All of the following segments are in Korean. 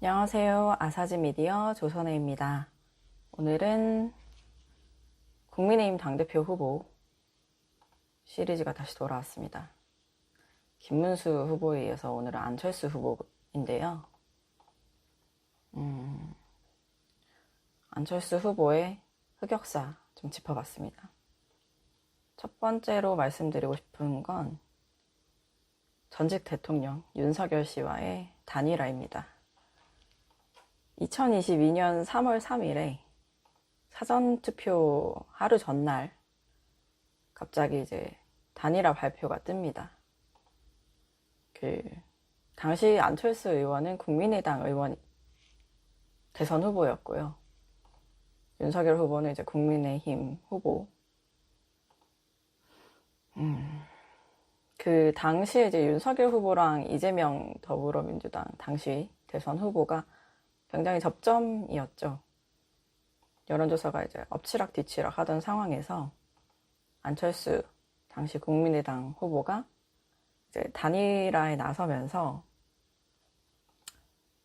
안녕하세요. 아사지 미디어 조선혜입니다. 오늘은 국민의힘 당대표 후보 시리즈가 다시 돌아왔습니다. 김문수 후보에 이어서 오늘은 안철수 후보인데요. 안철수 후보의 흑역사 좀 짚어봤습니다. 첫 번째로 말씀드리고 싶은 건 전직 대통령 윤석열 씨와의 단일화입니다. 2022년 3월 3일에 사전투표 하루 전날 갑자기 이제 단일화 발표가 뜹니다. 당시 안철수 의원은 국민의당 의원 대선 후보였고요. 윤석열 후보는 이제 국민의힘 후보. 그 당시에 이제 윤석열 후보랑 이재명 더불어민주당 당시 대선 후보가 굉장히 접점이었죠. 여론조사가 이제 엎치락 뒤치락 하던 상황에서 안철수 당시 국민의당 후보가 이제 단일화에 나서면서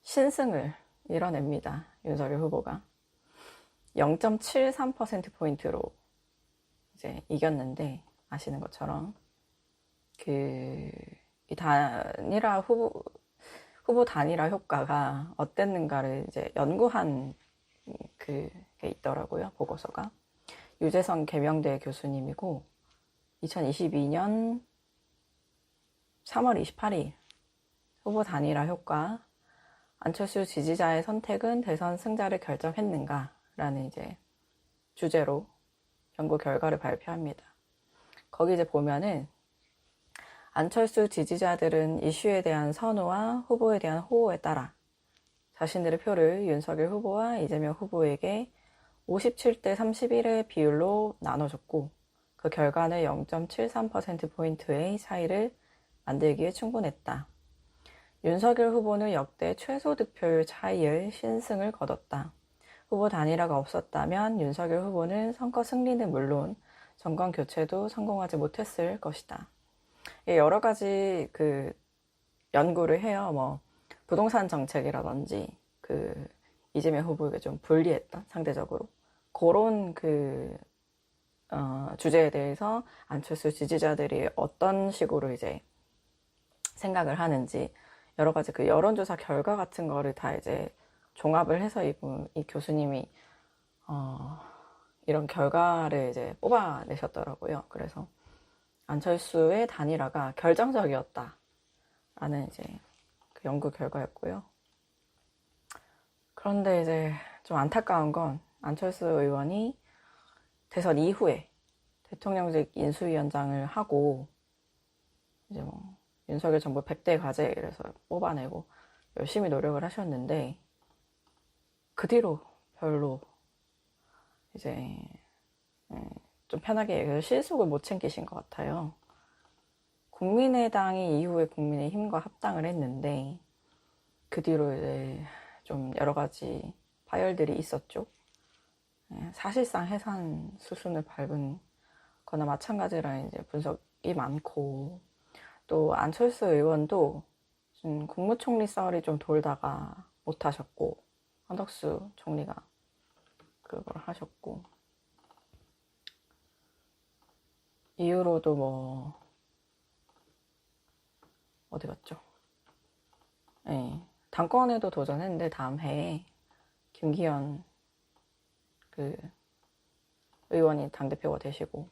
신승을 이뤄냅니다. 윤석열 후보가 0.73%포인트로 이제 이겼는데, 아시는 것처럼 이 단일화 후보 단일화 효과가 어땠는가를 이제 연구한 그게 있더라고요. 보고서가 유재선 계명대 교수님이고 2022년 3월 28일 후보 단일화 효과, 안철수 지지자의 선택은 대선 승자를 결정했는가 라는 이제 주제로 연구 결과를 발표합니다. 거기 이제 보면은 안철수 지지자들은 이슈에 대한 선호와 후보에 대한 호호에 따라 자신들의 표를 윤석열 후보와 이재명 후보에게 57대 31의 비율로 나눠줬고, 그 결과는 0.73%포인트의 차이를 만들기에 충분했다. 윤석열 후보는 역대 최소 득표율 차이의 신승을 거뒀다. 후보 단일화가 없었다면 윤석열 후보는 선거 승리는 물론 정권 교체도 성공하지 못했을 것이다. 여러 가지 연구를 해요. 뭐 부동산 정책이라든지 이재명 후보에게 좀 불리했던 상대적으로 그런 주제에 대해서 안철수 지지자들이 어떤 식으로 이제 생각을 하는지 여러 가지 여론조사 결과 같은 거를 다 이제 종합을 해서 이 교수님이 이런 결과를 이제 뽑아내셨더라고요. 그래서 안철수의 단일화가 결정적이었다라는 이제 연구 결과였고요. 그런데 이제 좀 안타까운 건 안철수 의원이 대선 이후에 대통령직 인수위원장을 하고 이제 뭐 윤석열 정부 100대 과제 이래서 뽑아내고 열심히 노력을 하셨는데 그 뒤로 별로 이제 좀 편하게 얘기해서 실속을 못 챙기신 것 같아요. 국민의당이 이후에 국민의힘과 합당을 했는데 그 뒤로 이제 좀 여러 가지 파열들이 있었죠. 사실상 해산 수순을 밟은 거나 마찬가지라 이제 분석이 많고, 또 안철수 의원도 국무총리 썰이 좀 돌다가 못하셨고, 한덕수 총리가 그걸 하셨고, 이후로도 뭐 어디 갔죠? 네, 당권에도 도전했는데 다음 해에 김기현 의원이 당대표가 되시고,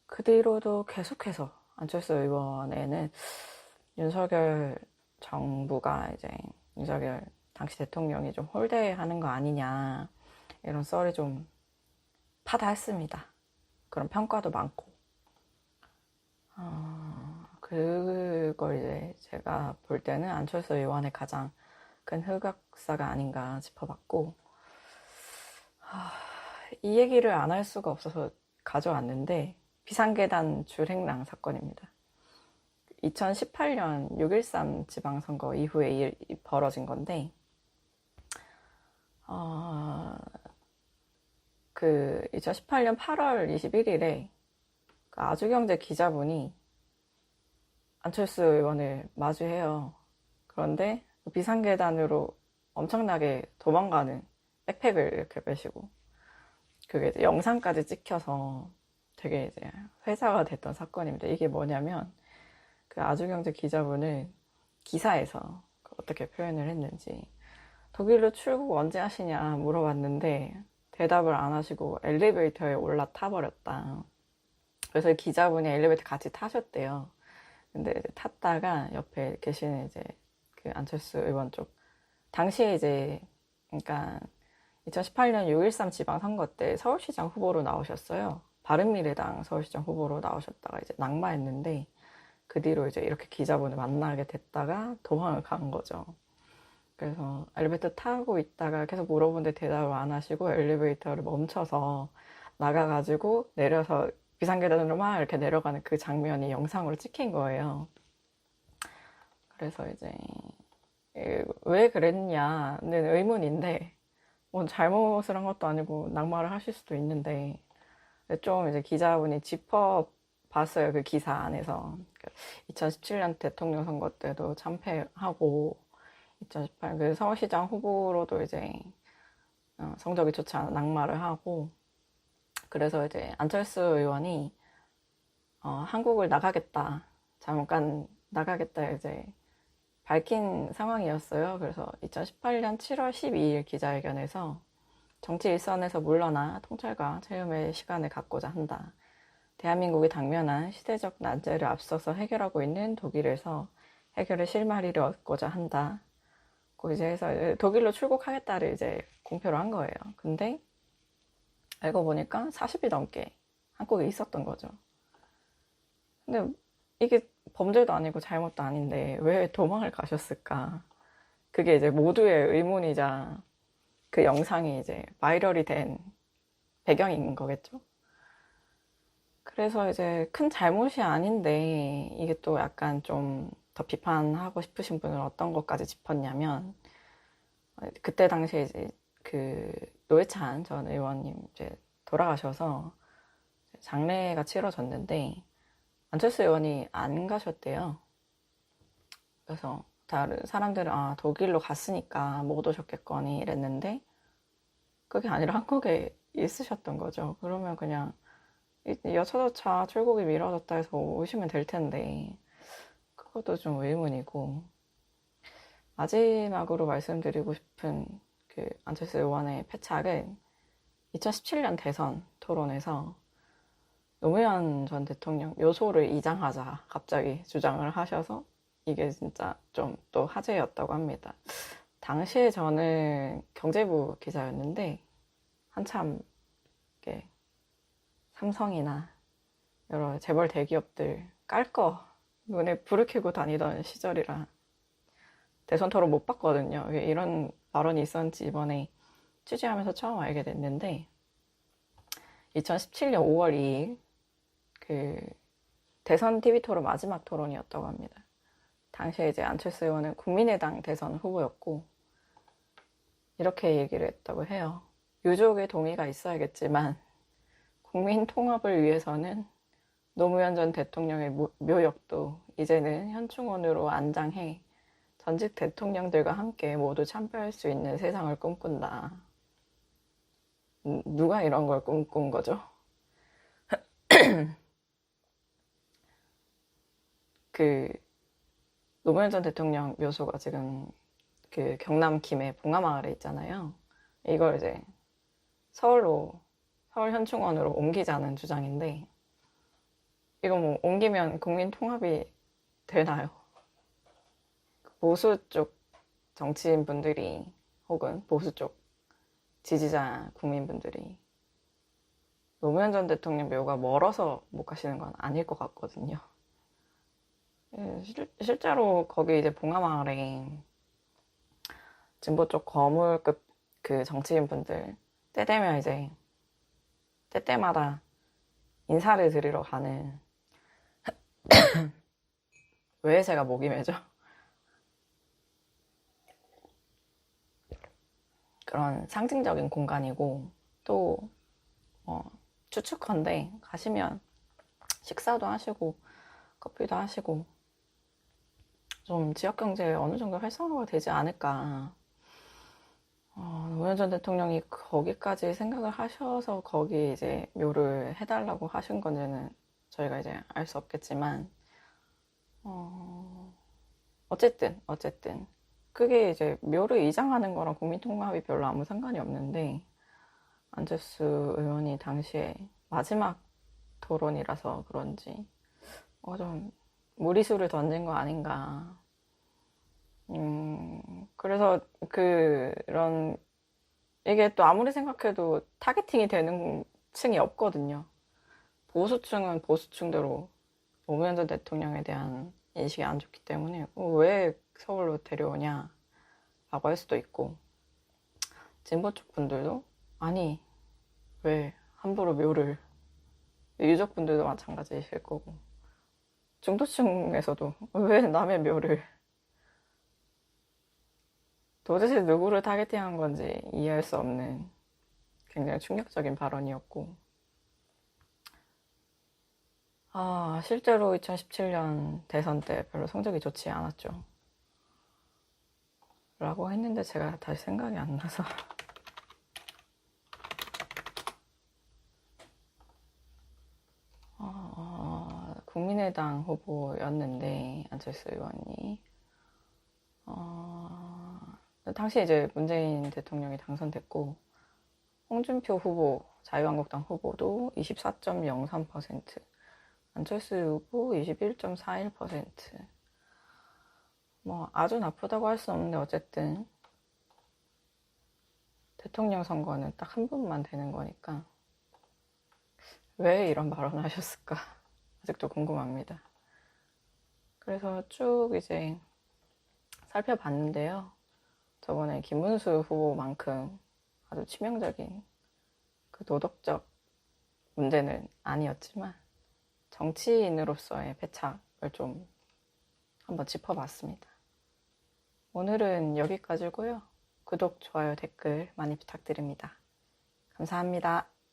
그 뒤로도 계속해서 안철수 의원에는 윤석열 정부가 이제 윤석열 당시 대통령이 좀 홀대하는 거 아니냐 이런 썰이 좀 파다했습니다. 그런 평가도 많고, 그걸 이제 제가 볼 때는 안철수 의원의 가장 큰 흑역사가 아닌가 짚어봤고, 이 얘기를 안 할 수가 없어서 가져왔는데 비상계단 줄행랑 사건입니다. 2018년 6.13 지방선거 이후에 벌어진 건데, 2018년 8월 21일에 아주경제 기자분이 안철수 의원을 마주해요. 그런데 비상계단으로 엄청나게 도망가는 백팩을 이렇게 메시고, 그게 이제 영상까지 찍혀서 되게 이제 회자가 됐던 사건입니다. 이게 뭐냐면, 그 아주경제 기자분은 기사에서 어떻게 표현을 했는지, 독일로 출국 언제 하시냐 물어봤는데 대답을 안 하시고 엘리베이터에 올라타 버렸다. 그래서 기자분이 엘리베이터 같이 타셨대요. 근데 이제 탔다가 옆에 계시는 이제 그 안철수 의원 쪽, 당시에 이제 그러니까 2018년 6.13 지방선거 때 서울시장 후보로 나오셨어요. 바른미래당 서울시장 후보로 나오셨다가 이제 낙마했는데, 그 뒤로 이제 이렇게 기자분을 만나게 됐다가 도망을 간 거죠. 그래서 엘리베이터 타고 있다가 계속 물어보는데 대답을 안 하시고 엘리베이터를 멈춰서 나가가지고 내려서 비상계단으로 막 이렇게 내려가는 그 장면이 영상으로 찍힌 거예요. 그래서 이제 왜 그랬냐는 의문인데, 뭐 잘못을 한 것도 아니고 낙마를 하실 수도 있는데, 좀 이제 기자분이 짚어봤어요. 그 기사 안에서 2017년 대통령 선거 때도 참패하고 2018 그 서울시장 후보로도 이제 성적이 좋지 않아 낙마를 하고, 그래서 이제 안철수 의원이 한국을 나가겠다, 잠깐 나가겠다 이제 밝힌 상황이었어요. 그래서 2018년 7월 12일 기자회견에서 정치 일선에서 물러나 통찰과 체험의 시간을 갖고자 한다. 대한민국이 당면한 시대적 난제를 앞서서 해결하고 있는 독일에서 해결의 실마리를 얻고자 한다. 이제 해서 독일로 출국하겠다를 이제 공표를 한 거예요. 근데 알고 보니까 40일 넘게 한국에 있었던 거죠. 근데 이게 범죄도 아니고 잘못도 아닌데 왜 도망을 가셨을까? 그게 이제 모두의 의문이자 그 영상이 이제 바이럴이 된 배경인 거겠죠. 그래서 이제 큰 잘못이 아닌데 이게 또 약간 좀 더 비판하고 싶으신 분은 어떤 것까지 짚었냐면, 그때 당시에 이제 그 노회찬 전 의원님 이제 돌아가셔서 장례가 치러졌는데 안철수 의원이 안 가셨대요. 그래서 다른 사람들은 독일로 갔으니까 못 오셨겠거니 이랬는데, 그게 아니라 한국에 있으셨던 거죠. 그러면 그냥 여차저차 출국이 미뤄졌다 해서 오시면 될 텐데, 그것도 좀 의문이고, 마지막으로 말씀드리고 싶은 그 안철수 의원의 패착은 2017년 대선 토론에서 노무현 전 대통령 묘소를 이장하자 갑자기 주장을 하셔서 이게 진짜 좀 또 화제였다고 합니다. 당시에 저는 경제부 기자였는데 한참 이렇게 삼성이나 여러 재벌 대기업들 깔 거 눈에 불을 켜고 다니던 시절이라 대선 토론 못 봤거든요. 이런 발언이 있었는지 이번에 취재하면서 처음 알게 됐는데, 2017년 5월 2일 그 대선 TV 토론 마지막 토론이었다고 합니다. 당시에 이제 안철수 의원은 국민의당 대선 후보였고 이렇게 얘기를 했다고 해요. 유족의 동의가 있어야겠지만 국민 통합을 위해서는 노무현 전 대통령의 묘역도 이제는 현충원으로 안장해 전직 대통령들과 함께 모두 참배할 수 있는 세상을 꿈꾼다. 누가 이런 걸 꿈꾼 거죠? 그 노무현 전 대통령 묘소가 지금 그 경남 김해 봉하마을에 있잖아요. 이걸 이제 서울 현충원으로 옮기자는 주장인데, 이거 뭐 옮기면 국민 통합이 되나요? 보수 쪽 정치인분들이 혹은 보수 쪽 지지자 국민분들이 노무현 전 대통령 묘가 멀어서 못 가시는 건 아닐 것 같거든요. 실제로 거기 이제 봉하마을에 진보 쪽 거물급 그 정치인분들 때 되면 이제 때때마다 인사를 드리러 가는 왜 제가 목이 메죠? 그런 상징적인 공간이고, 또 추측컨대 가시면 식사도 하시고 커피도 하시고 좀 지역경제에 어느 정도 활성화가 되지 않을까. 노무현 전 대통령이 거기까지 생각을 하셔서 거기 이제 묘를 해달라고 하신 건지는 저희가 이제 알 수 없겠지만, 어쨌든 그게 이제 묘를 이장하는 거랑 국민통합이 별로 아무 상관이 없는데, 안철수 의원이 당시에 마지막 토론이라서 그런지 좀 무리수를 던진 거 아닌가. 그래서 그런 이게 또 아무리 생각해도 타겟팅이 되는 층이 없거든요. 보수층은 보수층대로 노무현 전 대통령에 대한 인식이 안 좋기 때문에 왜 서울로 데려오냐 라고 할 수도 있고, 진보 쪽 분들도 아니 왜 함부로 묘를, 유족 분들도 마찬가지실 거고, 중도층에서도 왜 남의 묘를, 도대체 누구를 타겟팅한 건지 이해할 수 없는 굉장히 충격적인 발언이었고, 실제로 2017년 대선 때 별로 성적이 좋지 않았죠. 라고 했는데 제가 다시 생각이 안 나서. 국민의당 후보였는데, 안철수 의원이. 당시 이제 문재인 대통령이 당선됐고, 홍준표 후보, 자유한국당 후보도 24.03%, 안철수 후보 21.41%. 뭐 아주 나쁘다고 할 수 없는데 어쨌든 대통령 선거는 딱 한 번만 되는 거니까 왜 이런 발언을 하셨을까 아직도 궁금합니다. 그래서 쭉 이제 살펴봤는데요. 저번에 김문수 후보만큼 아주 치명적인 그 도덕적 문제는 아니었지만 정치인으로서의 패착을 좀 한번 짚어봤습니다. 오늘은 여기까지고요. 구독, 좋아요, 댓글 많이 부탁드립니다. 감사합니다.